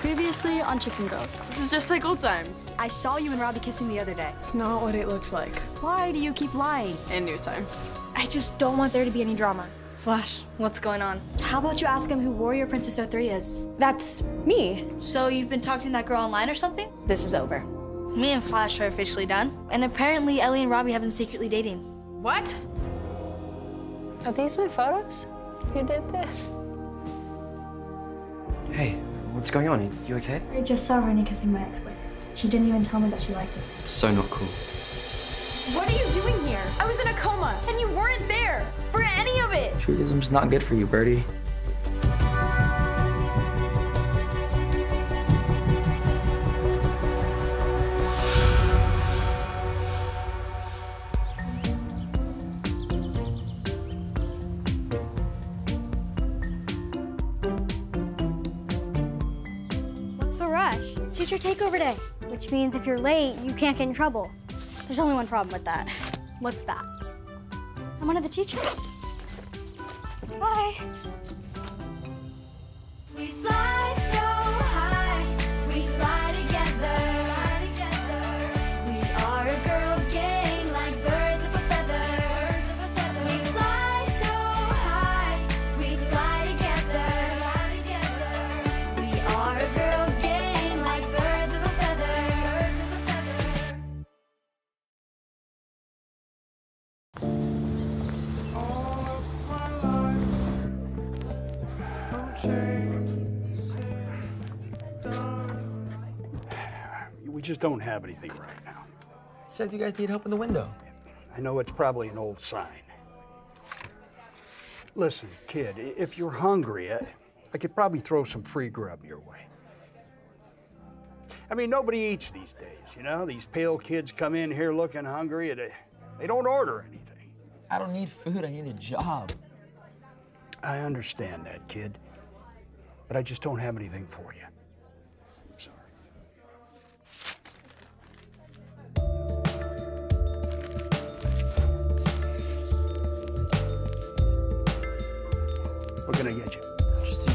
Previously on Chicken Girls. This is just like old times. I saw you and Robbie kissing the other day. It's not what it looks like. Why do you keep lying? And new times. I just don't want there to be any drama. Flash, what's going on? How about you ask him who Warrior Princess 03 is? That's me. So you've been talking to that girl online or something? This is over. Me and Flash are officially done. And apparently Ellie and Robbie have been secretly dating. What? Are these my photos? Who did this? Hey, what's going on? You okay? I just saw Rooney kissing my ex-boyfriend. She didn't even tell me that she liked him. It's so not cool. What are you doing here? I was in a coma, and you weren't there for any of it. Truthism's not good for you, Birdie. What's the rush? Teacher takeover day, which means if you're late, you can't get in trouble. There's only one problem with that. What's that? I'm one of the teachers. Bye. We fly so high, we fly together. We are a girl gang like birds of a feather. We fly so high, we fly together. We are a girl gang like birds of a feather. We just don't have anything right now. It says you guys need help in the window. I know it's probably an old sign. Listen, kid, if you're hungry, I could probably throw some free grub your way. I mean, nobody eats these days, you know? These pale kids come in here looking hungry, and they don't order anything. I don't need food, I need a job. I understand that, kid, but I just don't have anything for you. I'm sorry. What can I get you? Just see.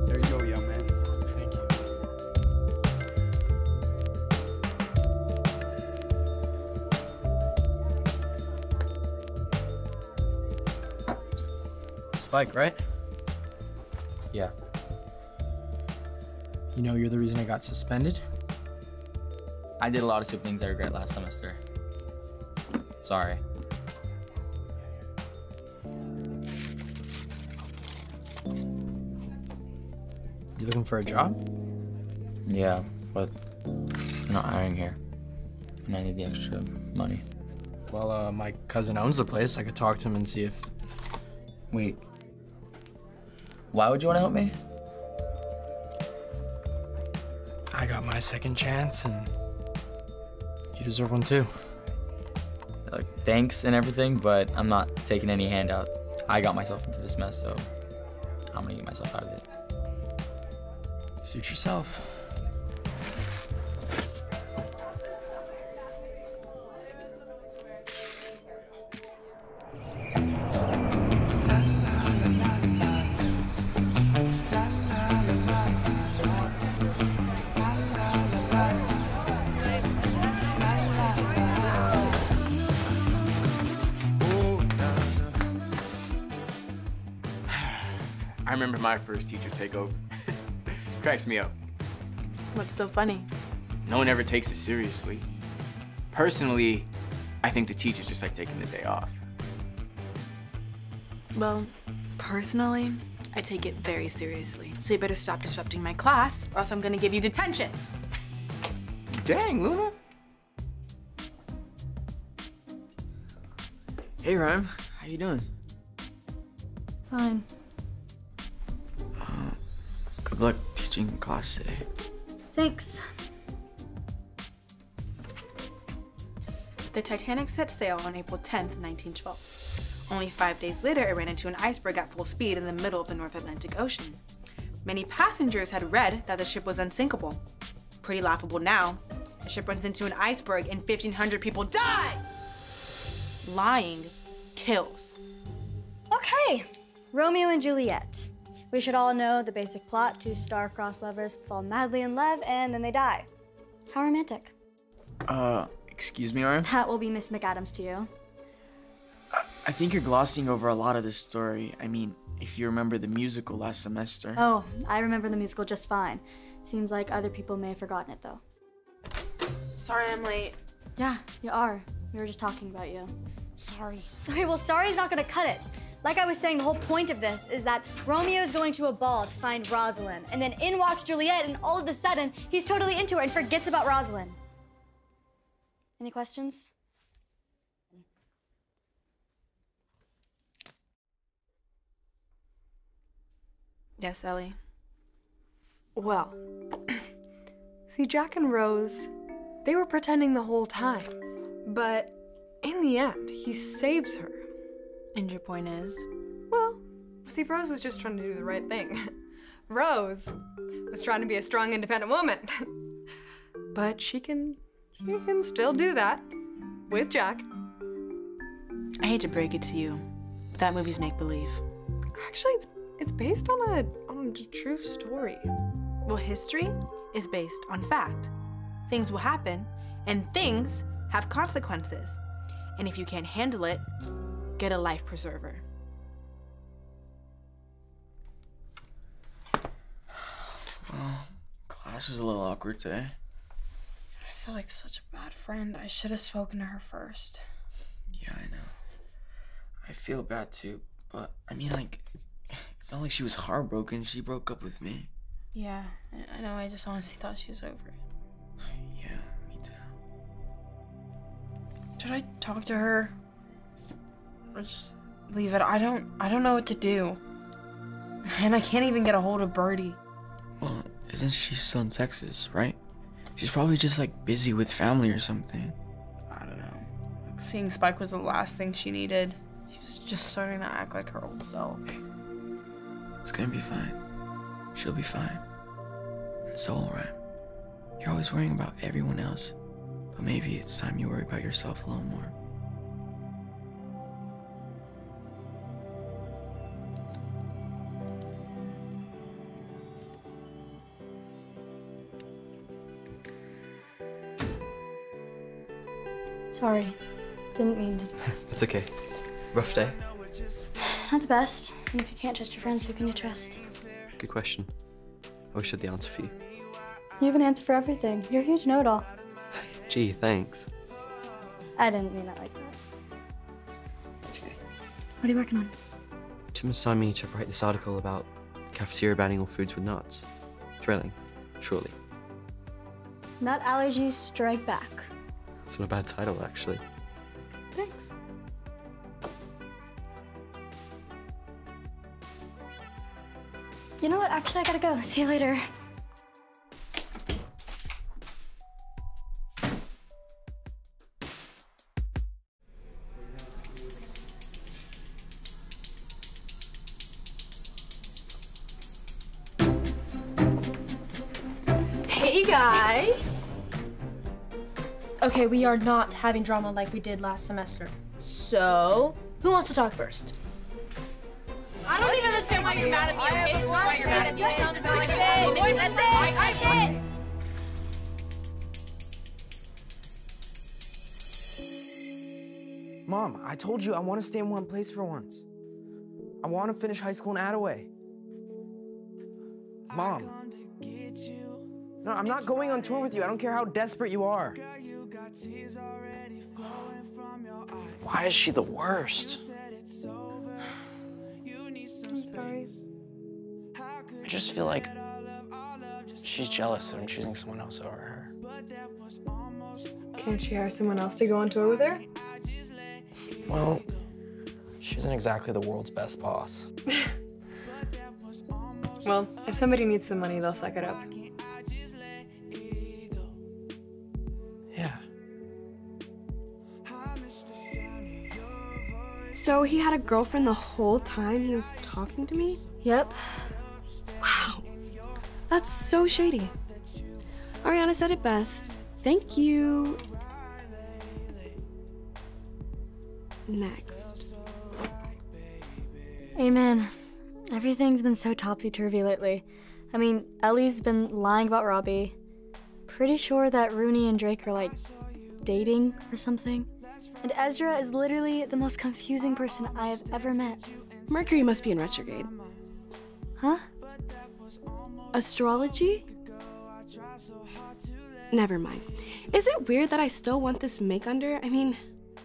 There you go, young man. Thank you. Spike, right? Yeah. You know you're the reason I got suspended? I did a lot of stupid things I regret last semester. Sorry. You looking for a job? Yeah, but I'm not hiring here. And I need the extra money. Well, my cousin owns the place. I could talk to him and see if... Wait. Why would you want to help me? I got my second chance, and you deserve one too. Like, thanks and everything, but I'm not taking any handouts. I got myself into this mess, so I'm gonna get myself out of it. Suit yourself. I remember my first teacher takeover. Cracks me up. What's so funny? No one ever takes it seriously. Personally, I think the teachers just like taking the day off. Well, personally, I take it very seriously. So you better stop disrupting my class, or else I'm gonna give you detention. Dang, Luna. Hey, Rhyme. How you doing? Fine. Good luck teaching class today. Thanks. The Titanic set sail on April 10th, 1912. Only 5 days later, it ran into an iceberg at full speed in the middle of the North Atlantic Ocean. Many passengers had read that the ship was unsinkable. Pretty laughable now. A ship runs into an iceberg and 1,500 people die! Lying kills. Okay, Romeo and Juliet. We should all know the basic plot. Two star-crossed lovers fall madly in love and then they die. How romantic. Excuse me, Arm? That will be Miss McAdams to you. I think you're glossing over a lot of this story. I mean, if you remember the musical last semester. Oh, I remember the musical just fine. Seems like other people may have forgotten it though. Sorry I'm late. Yeah, you are. We were just talking about you. Sorry. Okay, well, sorry's not gonna cut it. Like I was saying, the whole point of this is that Romeo is going to a ball to find Rosalind, and then in walks Juliet, and all of a sudden, he's totally into her and forgets about Rosalind. Any questions? Yes, Ellie. Well, see, Jack and Rose, they were pretending the whole time. But in the end, he saves her. And your point is? Well, see, Rose was just trying to do the right thing. Rose was trying to be a strong, independent woman. But she can still do that with Jack. I hate to break it to you, but that movie's make-believe. Actually, it's based on a true story. Well, history is based on fact. Things will happen, and things have consequences. And if you can't handle it, get a life preserver. Well, class was a little awkward today. I feel like such a bad friend. I should have spoken to her first. Yeah, I know. I feel bad too, but I mean, like, it's not like she was heartbroken. She broke up with me. Yeah, I know. I just honestly thought she was over it. Yeah, me too. Should I talk to her? Or just leave it? I don't know what to do. And I can't even get a hold of Birdie. Well, isn't she still in Texas, right? She's probably just like busy with family or something. I don't know. Seeing Spike was the last thing she needed. She was just starting to act like her old self. It's gonna be fine. She'll be fine. And so will Ryan. You're always worrying about everyone else, but maybe it's time you worry about yourself a little more. Sorry, didn't mean to. It's okay. Rough day? Not the best. And if you can't trust your friends, who can you trust? Good question. I wish I had the answer for you. You have an answer for everything. You're a huge know-it-all. Gee, thanks. I didn't mean that like that. It's okay. What are you working on? Tim assigned me to write this article about the cafeteria banning all foods with nuts. Thrilling, surely. Nut allergies strike back. It's not a bad title, actually. Thanks. You know what? Actually, I gotta go. See you later. Hey guys! Okay, we are not having drama like we did last semester. So, who wants to talk first? I don't even understand why you're mad at me. Okay, why you're mad at me. That's it. Mom, I told you I want to stay in one place for once. I want to finish high school in Attaway. Mom. No, I'm not going on tour with you. I don't care how desperate you are. Why is she the worst? I'm sorry. I just feel like she's jealous that I'm choosing someone else over her. Can't she hire someone else to go on tour with her? Well, she isn't exactly the world's best boss. Well, if somebody needs the money, they'll suck it up. Yeah. So he had a girlfriend the whole time he was talking to me? Yep. Wow. That's so shady. Ariana said it best. Thank you. Next. Amen. Everything's been so topsy-turvy lately. I mean, Ellie's been lying about Robbie. Pretty sure that Rooney and Drake are like dating or something. And Ezra is literally the most confusing person I have ever met. Mercury must be in retrograde. Huh? Astrology? Never mind. Is it weird that I still want this make under? I mean,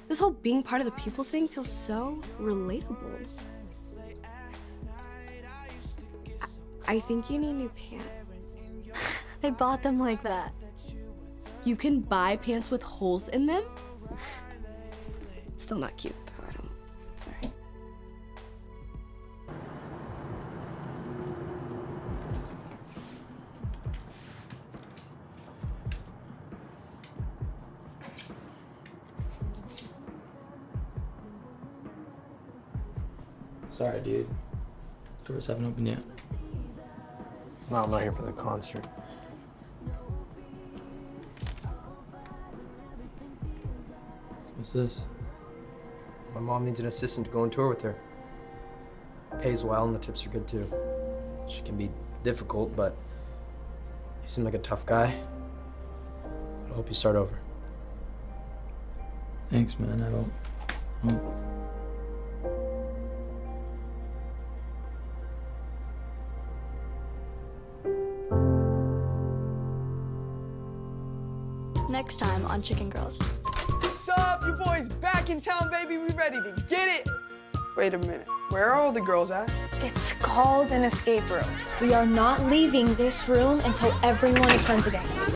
this whole being part of the people thing feels so relatable. I think you need new pants. I bought them like that. You can buy pants with holes in them? Still not cute, though. I don't. Sorry. Sorry, dude. Doors haven't opened yet. No, I'm not here for the concert. What's this? My mom needs an assistant to go on tour with her. Pays well and the tips are good too. She can be difficult, but you seem like a tough guy. I hope you start over. Thanks, man. I don't. Next time on Chicken Girls. What's up? You boys back in town, baby. We ready to get it. Wait a minute. Where are all the girls at? It's called an escape room. We are not leaving this room until everyone is friends again.